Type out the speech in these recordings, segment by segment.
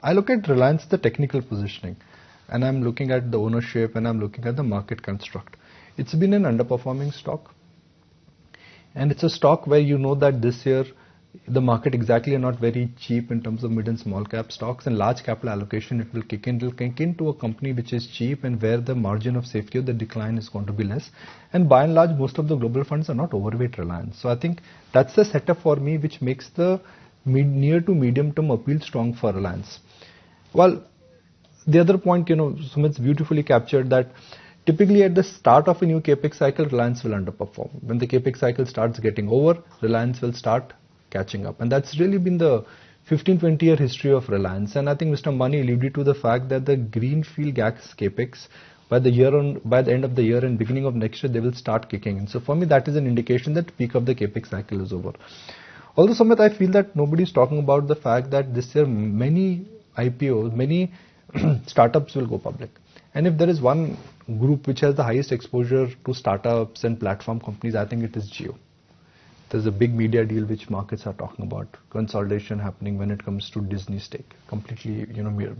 I look at Reliance, the technical positioning, and I'm looking at the ownership, and I'm looking at the market construct. It's been an underperforming stock, and it's a stock where you know that this year the market exactly are not very cheap in terms of mid and small cap stocks, and large capital allocation it will kick in. It will kick into a company which is cheap and where the margin of safety or the decline is going to be less. And by and large, most of the global funds are not overweight Reliance. So I think that's the setup for me which makes the near to medium term appeal strong for Reliance. Well, the other point, Sumit's beautifully captured that typically at the start of a new capex cycle, Reliance will underperform. When the capex cycle starts getting over, Reliance will start catching up. And that's really been the 15-20 year history of Reliance. And I think Mr. Mani alluded to the fact that the greenfield gas capex by the end of the year and beginning of next year, they will start kicking in. So for me, that is an indication that peak of the capex cycle is over. Although, Sumit, I feel that nobody is talking about the fact that this year many IPOs, many startups will go public. And if there is one group which has the highest exposure to startups and platform companies, I think it is Jio. There's a big media deal which markets are talking about, consolidation happening when it comes to Disney stake, completely,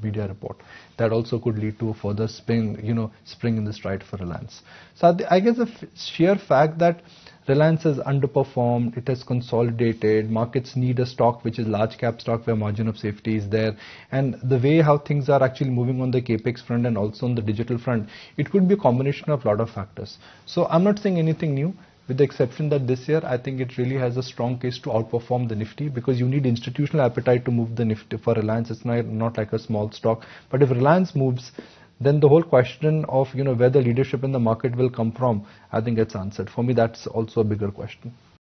media report. That also could lead to a further spring in the stride for Reliance. So I guess the sheer fact that Reliance has underperformed, it has consolidated, markets need a stock which is large cap stock where margin of safety is there, and the way how things are actually moving on the capex front and also on the digital front, it could be a combination of a lot of factors. So I'm not saying anything new, with the exception that this year I think it really has a strong case to outperform the Nifty, because you need institutional appetite to move the Nifty. For Reliance, it's not like a small stock, but if Reliance moves, then the whole question of where the leadership in the market will come from, I think gets answered. For me, that's also a bigger question.